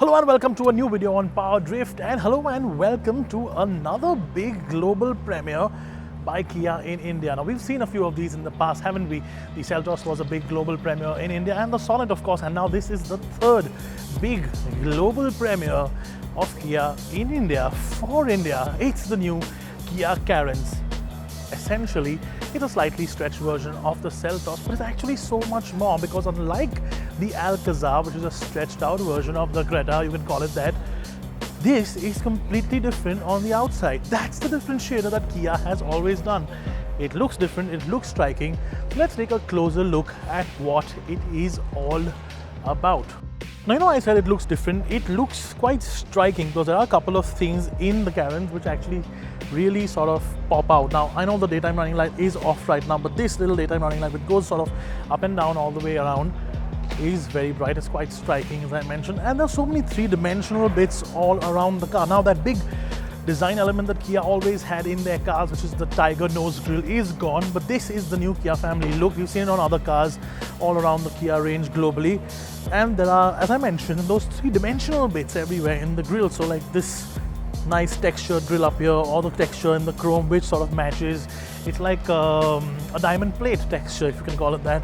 Hello and welcome to a new video on PowerDrift, and hello and welcome to another big global premiere by Kia in India. Now we've seen a few of these in the past, haven't we? The Seltos was a big global premiere in India, and the Sonet of course, and now this is the third big global premiere of Kia in India for India. It's the new Kia Carens. Essentially, it's a slightly stretched version of the Seltos, but it's actually so much more because unlike the Alcazar, which is a stretched out version of the Creta, you can call it that, this is completely different on the outside. That's the differentiator that Kia has always done. It looks different, it looks striking. Let's take a closer look at what it is all about. Now, you know, I said it looks different. It looks quite striking because there are a couple of things in the Carens which actually really sort of pop out. Now, I know the daytime running light is off right now, but this little daytime running light, which goes sort of up and down all the way around, is very bright. It's quite striking, as I mentioned, and there's so many three-dimensional bits all around the car. Now, that big design element that Kia always had in their cars, which is the tiger nose grille, is gone, but this is the new Kia family look. You've seen it on other cars all around the Kia range globally, and there are, as I mentioned, those three-dimensional bits everywhere in the grille. So like this nice textured grille up here, or the texture in the chrome which sort of matches. It's like a diamond plate texture, if you can call it that.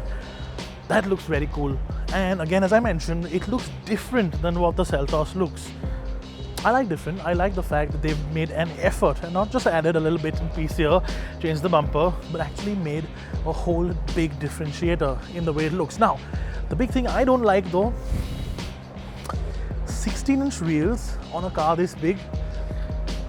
That looks very cool, and again, as I mentioned, it looks different than what the Seltos looks. I like different. I like the fact that they've made an effort and not just added a little bit in piece here, changed the bumper, but actually made a whole big differentiator in the way it looks. Now, the big thing I don't like though, 16-inch wheels on a car this big.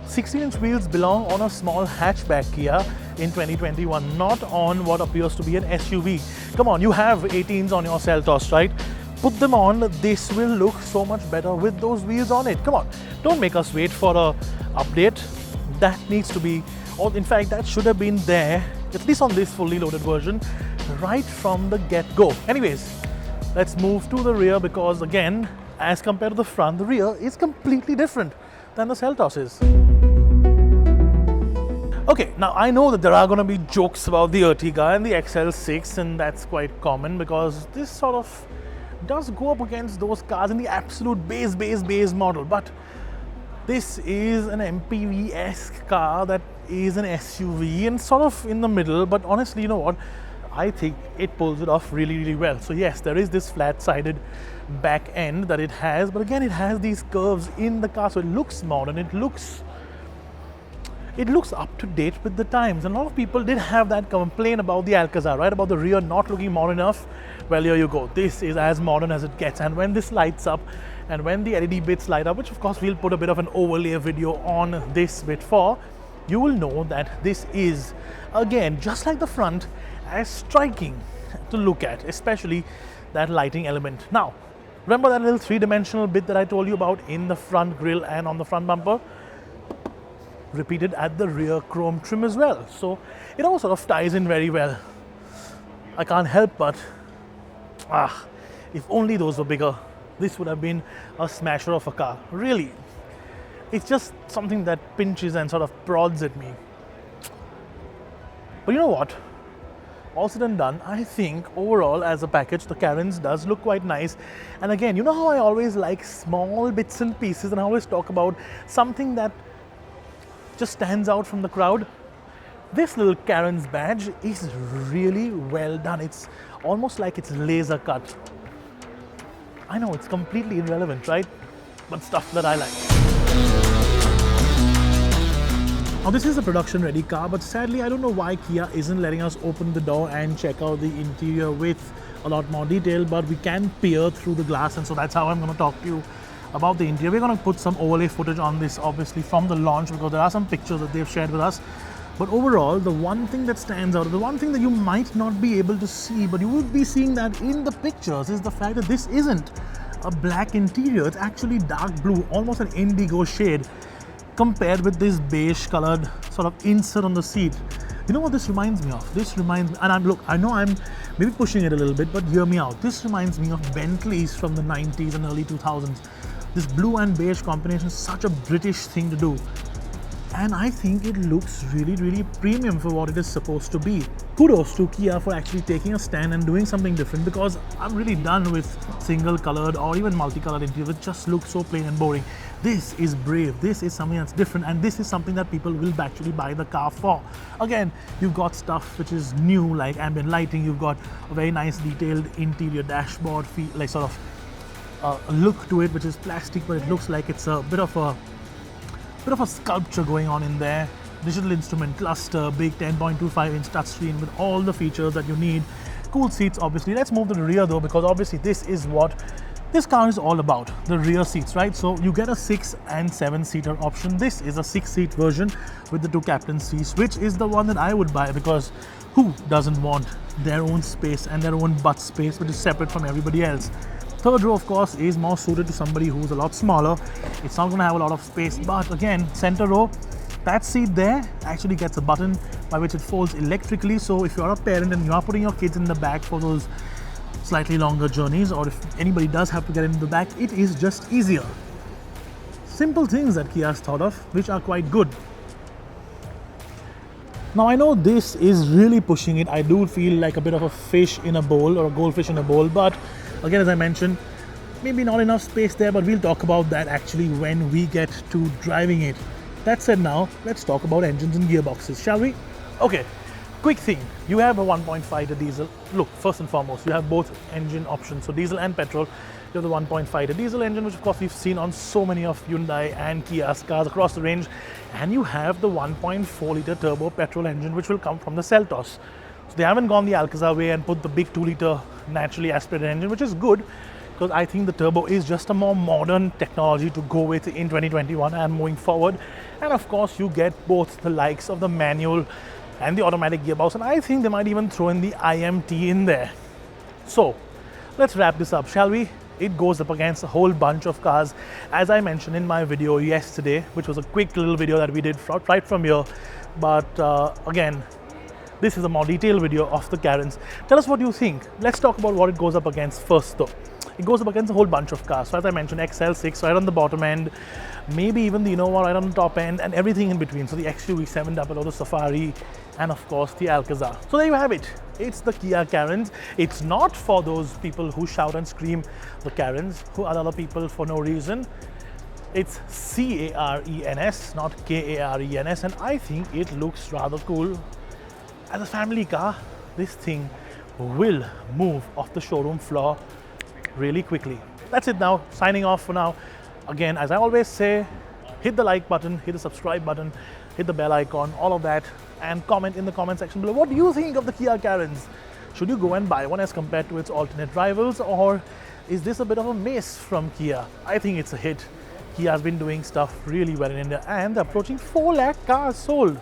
16-inch wheels belong on a small hatchback Kia in 2021, not on what appears to be an SUV. Come on, you have 18s on your Seltos, right? Put them on, this will look so much better with those wheels on it. Come on, don't make us wait for a update. That needs to be, or in fact, that should have been there, at least on this fully loaded version, right from the get-go. Anyways, let's move to the rear because again, as compared to the front, the rear is completely different than the Seltos is. Okay, now I know that there are going to be jokes about the Ertiga and the XL6, and that's quite common because this sort of does go up against those cars in the absolute base model, but this is an MPV-esque car that is an SUV and sort of in the middle, but honestly, you know what? I think it pulls it off really well. So yes, there is this flat-sided back end that it has, but again, it has these curves in the car, so it looks modern, it looks up to date with the times. And a lot of people did have that complaint about the Alcazar, right? About the rear not looking modern enough. Well, here you go. This is as modern as it gets. And when this lights up and when the LED bits light up, which of course we'll put a bit of an overlay video on this bit for, you will know that this is, again, just like the front, as striking to look at, especially that lighting element. Now, remember that little three-dimensional bit that I told you about in the front grille and on the front bumper? Repeated at the rear chrome trim as well. So it all sort of ties in very well. I can't help but, if only those were bigger, this would have been a smasher of a car. Really, it's just something that pinches and sort of prods at me. But you know what? All said and done, I think overall as a package, the Carens does look quite nice. And again, you know how I always like small bits and pieces, and I always talk about something that just stands out from the crowd? This little Carens badge is really well done. It's almost like it's laser cut. I know it's completely irrelevant, right? But stuff that I like. Now, this is a production ready car, but sadly I don't know why Kia isn't letting us open the door and check out the interior with a lot more detail, but we can peer through the glass, and so that's how I'm going to talk to you about the interior. We're going to put some overlay footage on this obviously from the launch because there are some pictures that they've shared with us. But overall, the one thing that stands out, the one thing that you might not be able to see, but you will be seeing that in the pictures, is the fact that this isn't a black interior. It's actually dark blue, almost an indigo shade, compared with this beige colored sort of insert on the seat. You know what this reminds me of? This reminds me, and I know I'm maybe pushing it a little bit, but hear me out. This reminds me of Bentleys from the 90s and early 2000s. This blue and beige combination is such a British thing to do. And I think it looks really premium for what it is supposed to be. kudos to Kia for actually taking a stand and doing something different, because I'm really done with single colored or even multicolored interior. It just looks so plain and boring. This is brave, this is something that's different, and this is something that people will actually buy the car for. Again, you've got stuff which is new, like ambient lighting. You've got a very nice detailed interior dashboard, like sort of a look to it, which is plastic, but it looks like it's a bit of a sculpture going on in there. Digital instrument cluster, big 10.25-inch touchscreen with all the features that you need. Cool seats, obviously. Let's move to the rear though, because obviously this is what this car is all about, the rear seats, right? So you get a 6 and 7-seater option. This is a 6-seat version with the 2 captain seats, which is the one that I would buy, because who doesn't want their own space and their own butt space, which is separate from everybody else? Third row, of course, is more suited to somebody who's a lot smaller. It's not going to have a lot of space, but again, center row, that seat there actually gets a button by which it folds electrically. So if you're a parent and you are putting your kids in the back for those slightly longer journeys, or if anybody does have to get into the back, it is just easier. Simple things that Kia has thought of, which are quite good. Now I know this is really pushing it. I do feel like a bit of a fish in a bowl, or a goldfish in a bowl, but again, as I mentioned, maybe not enough space there, but we'll talk about that actually when we get to driving it. That said, now let's talk about engines and gearboxes, shall we? Okay, quick thing. You have a 1.5-liter diesel. Look, first and foremost, you have both engine options, so diesel and petrol. You have the 1.5-liter diesel engine, which of course we've seen on so many of Hyundai and Kia's cars across the range. And you have the 1.4-liter turbo petrol engine, which will come from the Seltos. So they haven't gone the Alcazar way and put the big 2-liter naturally aspirated engine, which is good, because I think the turbo is just a more modern technology to go with in 2021 and moving forward. And of course, you get both the likes of the manual and the automatic gearbox, and I think they might even throw in the IMT in there. So let's wrap this up, shall we? It goes up against a whole bunch of cars, as I mentioned in my video yesterday, which was a quick little video that we did right from here. But again, this is a more detailed video of the Carens. Tell us what you think. Let's talk about what it goes up against first though. It goes up against a whole bunch of cars. So as I mentioned, XL6 right on the bottom end, maybe even the Innova right on the top end, and everything in between. So the XUV700, the Safari, and of course the Alcazar. So there you have it. It's the Kia Carens. It's not for those people who shout and scream the Carens, who are other people for no reason. It's C-A-R-E-N-S, not K-A-R-E-N-S, and I think it looks rather cool. As a family car, this thing will move off the showroom floor really quickly. That's it now. Signing off for now. Again, as I always say, hit the like button, hit the subscribe button, hit the bell icon, all of that, and comment in the comment section below. What do you think of the Kia Carens? Should you go and buy one as compared to its alternate rivals, or is this a bit of a miss from Kia? I think it's a hit. Kia has been doing stuff really well in India, and approaching 4 lakh cars sold.